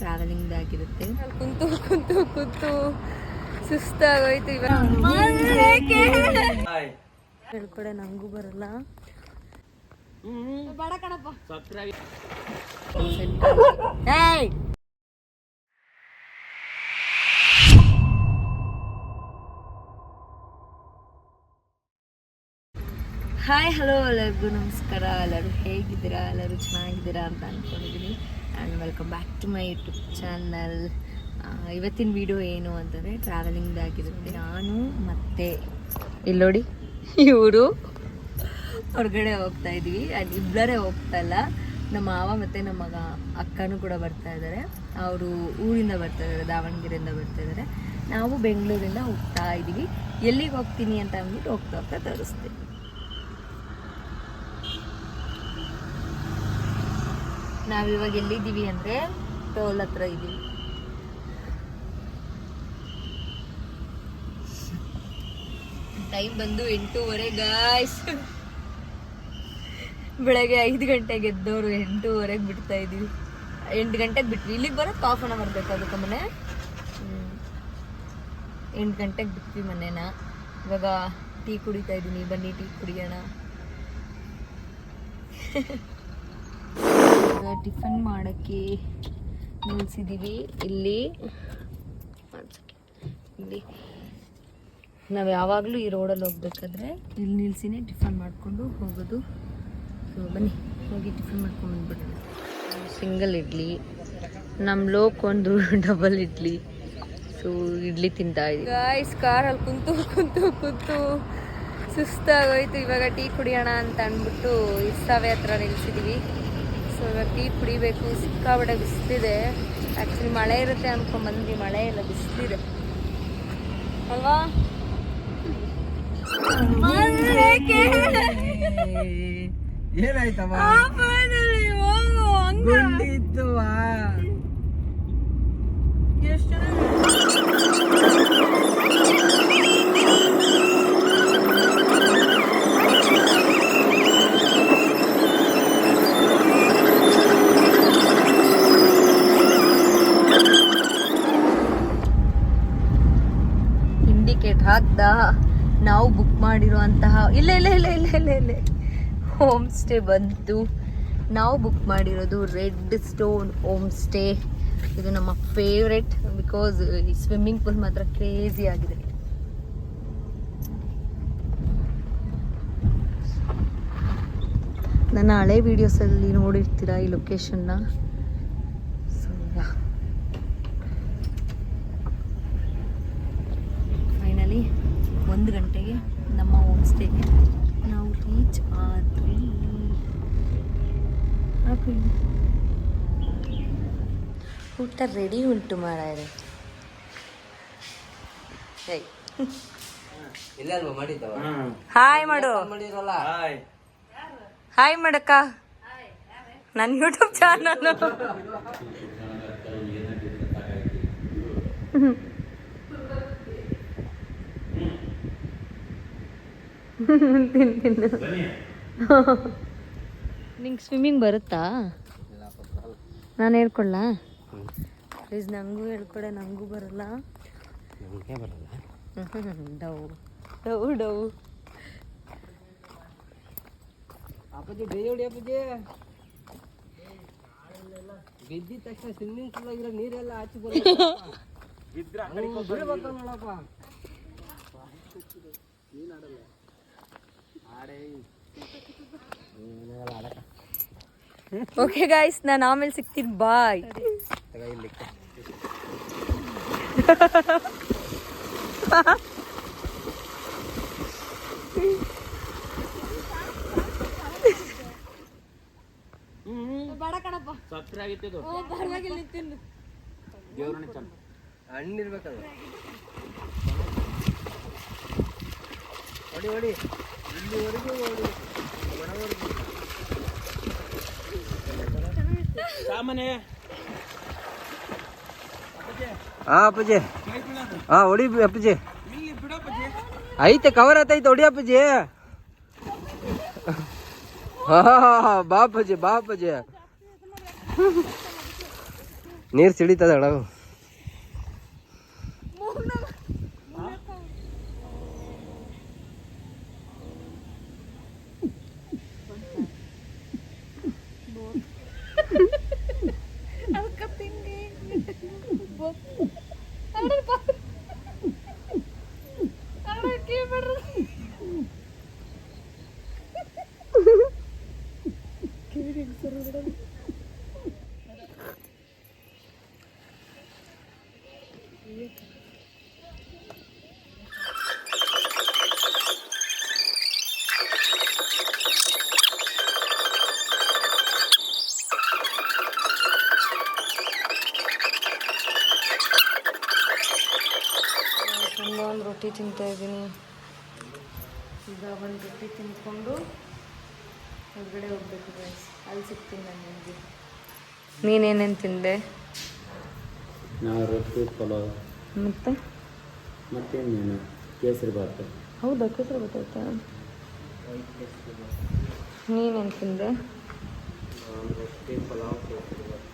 Travelling ಆಗಿರುತ್ತೆ. ಕುಂತು ಕುಂತು ಕುಂತು ಸುಸ್ತಾಗೋಯ್ತು. ಹೇಳ್ಕೊಡೆ ನಂಗೂ ಬರಲ್ಲ. ಹಾಯ್ ಹಲೋ ಎಲ್ಲರಿಗೂ ನಮಸ್ಕಾರ. ಎಲ್ಲರೂ ಹೇಗಿದ್ದೀರಾ? ಎಲ್ಲರೂ ಚೆನ್ನಾಗಿದ್ದೀರಾ ಅಂತ ಅಂದ್ಕೊಂಡಿದ್ದೀನಿ. And welcome back to my YouTube channel. ಇವತ್ತಿನ ವಿಡಿಯೋ ಏನು ಅಂತಂದರೆ ಟ್ರಾವೆಲಿಂಗ್ದಾಗಿರುತ್ತೆ. ನಾನು ಮತ್ತೆ ಇಲ್ಲಿ ನೋಡಿ ಇವರು ಹೊರಗಡೆ ಹೋಗ್ತಾ ಇದ್ದೀವಿ. ಅದು ಇಬ್ಬರೇ ಹೋಗ್ತಾ ಇಲ್ಲ, ನಮ್ಮ ಮಾವ ಮತ್ತು ನಮ್ಮ ಮಗ ಅಕ್ಕನೂ ಕೂಡ ಬರ್ತಾ ಇದ್ದಾರೆ. ಅವರು ಊರಿಂದ ಬರ್ತಾ ಇದ್ದಾರೆ, ದಾವಣಗೆರೆಯಿಂದ ಬರ್ತಾ ಇದ್ದಾರೆ. ನಾವು ಬೆಂಗಳೂರಿಂದ ಹೋಗ್ತಾ ಇದ್ದೀವಿ. ಎಲ್ಲಿಗೆ ಹೋಗ್ತೀನಿ ಅಂತ ಅಂದ್ಬಿಟ್ಟು ಹೋಗ್ತಾ ಹೋಗ್ತಾ ತೋರಿಸ್ತೀನಿ. ನಾವಿವಾಗ ಎಲ್ಲಿದ್ದೀವಿ ಅಂದರೆ ಟೋಲ್ ಹತ್ರ ಇದ್ದೀವಿ. ಟೈಮ್ ಬಂದು 8:30 ಗಾಯ್ಸ್. ಬೆಳಗ್ಗೆ 5 ಗಂಟೆಗೆ ಎದ್ದವರು 8:30 ಬಿಡ್ತಾ ಇದ್ದೀವಿ. 8 ಗಂಟೆಗೆ ಬಿಟ್ವಿ. ಇಲ್ಲಿಗೆ ಬರೋಕ್ಕೆ ಹಾಫ್ ಅನ್ ಅವರ್ ಬೇಕಾಗುತ್ತೆ ಮನೆ. 8 ಗಂಟೆಗೆ ಬಿಟ್ವಿ ಮನೇನ. ಇವಾಗ ಟೀ ಕುಡಿತಾ ಇದ್ದೀನಿ. ಬನ್ನಿ ಟೀ ಕುಡಿಯೋಣ. ಟಿಫನ್ ಮಾಡೋಕ್ಕೆ ನಿಲ್ಸಿದ್ದೀವಿ. ಇಲ್ಲಿ ನಾವು ಯಾವಾಗಲೂ ಈ ರೋಡಲ್ಲಿ ಹೋಗ್ಬೇಕಾದ್ರೆ ಇಲ್ಲಿ ನಿಲ್ಸಿನೇ ಟಿಫನ್ ಮಾಡಿಕೊಂಡು ಹೋಗೋದು. ಸೊ ಬನ್ನಿ ಹೋಗಿ ಟಿಫನ್ ಮಾಡ್ಕೊಂಡು ಬಂದ್ಬಿಡೋಣ. ಸಿಂಗಲ್ ಇಡ್ಲಿ, ನಮ್ಮ ಲೋಕ್ ಒಂದು ಡಬಲ್ ಇಡ್ಲಿ. ಸೊ ಇಡ್ಲಿ ತಿಂತಾ ಇದ್ದೀವಿ ಗಾಯ್ಸ್. ಕಾರಲ್ಲಿ ಕುಂತು ಕುಂತು ಕುಂತು ಸುಸ್ತಾಗೋಯ್ತು. ಇವಾಗ ಟೀ ಕುಡಿಯೋಣ ಅಂತ ಅಂದ್ಬಿಟ್ಟು ಇರ್ಸಾವೆ ಹತ್ರ ನಿಲ್ಸಿದ್ದೀವಿ. ಸೊ ಇವಾಗ ಟೀ ಕುಡಿಬೇಕು. ಸಿಕ್ಕಾಬಟ್ಟೆ ಬಿಸಿಲಿದೆ. ಆ್ಯಕ್ಚುಲಿ ಮಳೆ ಇರುತ್ತೆ ಅಂದ್ಕೊಂಡ್ಬಂದ್ವಿ, ಮಳೆ ಇಲ್ಲ, ಬಿಸಿಲಿದೆ ಅಲ್ವಾ? ಏನಾಯ್ತವ? ಇಂಡಿಕೇಟ್ ಹಾಕ್ದ. ನಾವು ಬುಕ್ ಮಾಡಿರುವಂತಹ ಇಲ್ಲೇ ಹೋಮ್ ಸ್ಟೇ ಬಂತು. ನಾವು ಬುಕ್ ಮಾಡಿರೋದು ರೆಡ್ ಸ್ಟೋನ್ ಹೋಮ್ ಸ್ಟೇ. ಇದು ನಮ್ಮ ಫೇವ್ರೆಟ್. ಬಿಕಾಸ್ ಈ ಸ್ವಿಮ್ಮಿಂಗ್ ಪೂಲ್ ಮಾತ್ರ ಕ್ರೇಜಿ ಆಗಿದೆ. ನನ್ನ ಹಳೆ ವಿಡಿಯೋಸಲ್ಲಿ ನೋಡಿರ್ತೀರಾ ಈ ಲೊಕೇಶನ್ನ. ಸೊ ಫೈನಲಿ 1 ಗಂಟೆಗೆ ನಮ್ಮ ಹೋಮ್ ಸ್ಟೇಗೆ ನಾವು ರೀಚ್ ಆದ್ವಿ. ಊಟ ರೆಡಿ ಉಂಟು ಮಾರಾಯರೆ. ಹಾಯ್ ಮಾಡು. ಹಾಯ್ ಮಾಡಕ್ಕ. ನನ್ನ ಯೂಟ್ಯೂಬ್ ಚಾನಲ್. ನಿಂಗೆ ಸ್ವಿಮ್ಮಿಂಗ್ ಬರುತ್ತಾ? ನಾನು ಹೇಳ್ಕೊಳ್ಳ ಪ್ಲೀಸ್. ನಂಗೂ ಹೇಳ್ಕೊಡೆ. ನಂಗೂ ಬರಲ್ಲ. ಡೌ ಡೌ ಡೌ. ಅಪ್ಪಾಜಿ ಬೇಯೋಡಿ ಅಪ್ಪಾಜಿ. ಬಿದ್ದಿದ ತಕ್ಷಣ ಸ್ವಿಮ್ಮಿಂಗ್ ಪೂಲ್ ಆಗಿರೋ ನೀರೆಲ್ಲ ಆಚೆ ಬರಬೇಕು ನೋಡಪ್ಪ. ಓಕೆ ಗಾಯ್ಸ್, ನಾನು ಆಮೇಲೆ ಸಿಗ್ತೀನಿ. ಬಾಯ್. ಹಣ್ಣಿರ್ಬೇಕಲ್ಲ. ಹೊಡಿ ಹೊಡಿ, ಇಲ್ಲಿವರೆಗೂ ಹೊಡಿ. ಅಪ್ಪಾಜಿ ಹೊಡಿ ಅಪ್ಪಾಜಿ. ಐತೆ ಕವರ್ ಆತೈತೆ, ಹೊಡಿ ಅಪ್ಪಾಜಿ. ಬಾ ಅಪ್ಪಾಜಿ, ಬಾ ಅಪ್ಪಾಜಿ. ನೀರು ಸಿಡಿತದ ಅಡ ಒಂದು ರೊಟ್ಟಿ ತಿಂತಾ ಇದ್ದೀನಿ. ಈಗ ಒಂದು ರೊಟ್ಟಿ ತಿಂದ್ಕೊಂಡು ಹೊರಗಡೆ ಹೋಗ್ಬೇಕು ಫ್ರೆಂಡ್ಸ್. ಅಲ್ಲಿ ಸಿಗ್ತೀನಿ ನಾನು ನಿಮಗೆ. ನೀನೇನೇನು ತಿಂದೆ? ನಾವು ರೊಟ್ಟಿ ಪಲಾವ್ ಮತ್ತೇನು ಕೇಸರಿ ಬಾತು. ಹೌದಾ, ಕೇಸರಿ ಗೊತ್ತಾಯ್ತಾ? ನೀನೇನು ತಿಂದೆ? ರೊಟ್ಟಿ ಪಲಾವ್ ಕೇಸರಿ ಬಾತು.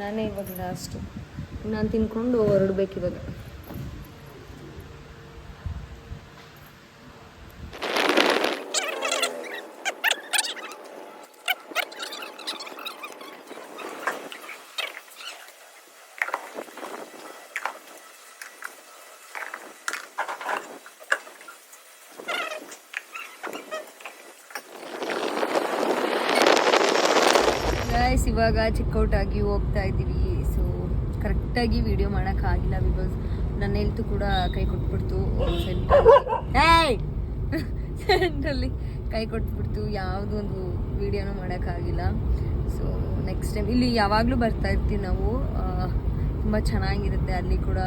ನಾನೇ ಇವಾಗ ಲಾಸ್ಟು. ನಾನು ತಿನ್ಕೊಂಡು ಹೊರಡ್ಬೇಕು ಇವಾಗ. ಗೈಸ್, ಇವಾಗ ಚೆಕ್ಔಟಾಗಿ ಹೋಗ್ತಾ ಇದ್ದೀವಿ. ಸೊ ಕರೆಕ್ಟಾಗಿ ವಿಡಿಯೋ ಮಾಡೋಕ್ಕಾಗಿಲ್ಲ ಬಿಕಾಸ್ ನನ್ನ ಹೆಲ್ತು ಕೂಡ ಕೈ ಕೊಟ್ಬಿಡ್ತು. ಸೆಂಟ್ರಲ್ಲಿ ಕೈ ಕೊಟ್ಬಿಡ್ತು. ಯಾವುದೋ ಒಂದು ವಿಡಿಯೋನೂ ಮಾಡೋಕ್ಕಾಗಿಲ್ಲ. ಸೊ ನೆಕ್ಸ್ಟ್ ಟೈಮ್ ಇಲ್ಲಿ ಯಾವಾಗಲೂ ಬರ್ತಾ ಇರ್ತೀವಿ ನಾವು. ತುಂಬ ಚೆನ್ನಾಗಿರುತ್ತೆ, ಅಲ್ಲಿ ಕೂಡ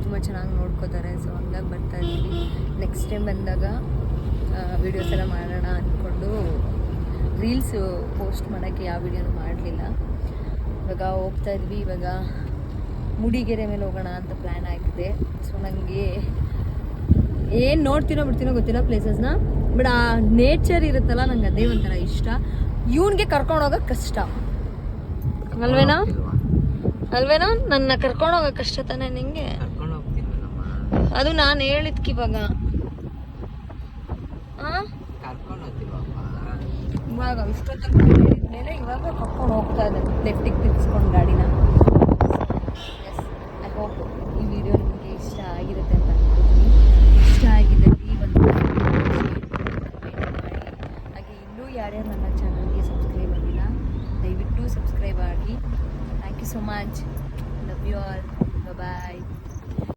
ತುಂಬ ಚೆನ್ನಾಗಿ ನೋಡ್ಕೋತಾರೆ. ಸೊ ಹಂಗಾಗಿ ಬರ್ತಾ ಇರ್ತೀವಿ. ನೆಕ್ಸ್ಟ್ ಟೈಮ್ ಬಂದಾಗ ವಿಡಿಯೋಸ್ ಎಲ್ಲ ಮಾಡೋಣ ಅಂದ್ಕೊಂಡು ರೀಲ್ಸ್ ಪೋಸ್ಟ್ ಮಾಡೋಕ್ಕೆ ಯಾವ ವಿಡಿಯೋನೂ ಮಾಡಲಿಲ್ಲ. ಇವಾಗ ಹೋಗ್ತಾ ಇದ್ವಿ. ಇವಾಗ ಮೂಡಿಗೆರೆ ಮೇಲೆ ಹೋಗೋಣ ಅಂತ ಪ್ಲ್ಯಾನ್ ಆಗಿದೆ. ಸೊ ನನಗೆ ಏನು ನೋಡ್ತೀನೋ ಬಿಡ್ತೀನೋ ಗೊತ್ತಿಲ್ಲ ಪ್ಲೇಸಸ್ನ, ಬಟ್ ಆ ನೇಚರ್ ಇರುತ್ತಲ್ಲ ನಂಗೆ ಅದೇ ಒಂಥರ ಇಷ್ಟ. ಇವನಿಗೆ ಕರ್ಕೊಂಡು ಹೋಗೋಕೆ ಕಷ್ಟ ಅಲ್ವೇನೋ? ನನ್ನ ಕರ್ಕೊಂಡು ಹೋಗೋಕೆ ಕಷ್ಟ ತಾನೇ ನಿಂಗೆ? ಅದು ನಾನು ಹೇಳಿದ್ಕೆ ಇವಾಗ ಇವಾಗ ಇಷ್ಟೊತ್ತಲ್ಲಿ ಹೇಳಿದ್ಮೇಲೆ ಇವಾಗ ಕರ್ಕೊಂಡು ಹೋಗ್ತಾ ಇದ್ದಾನೆ ಲೆಫ್ಟಿಗೆ ತಿರ್ಸ್ಕೊಂಡು ಗಾಡಿನ. ಎಸ್, ಐ ಹೋಪ್ ಈ ವಿಡಿಯೋ ನಿಮಗೆ ಇಷ್ಟ ಆಗಿರುತ್ತೆ ಅಂತ ಅನ್ಕೋತೀನಿ. ಇಷ್ಟ ಆಗಿದೆ ಒಂದು ಹಾಗೆ ಇನ್ನೂ ಯಾರ್ಯಾರು ನನ್ನ ಚಾನಲ್ಗೆ ಸಬ್ಸ್ಕ್ರೈಬ್ ಆಗಿಲ್ಲ ದಯವಿಟ್ಟು ಸಬ್ಸ್ಕ್ರೈಬ್ ಆಗಿ. Thank you so much.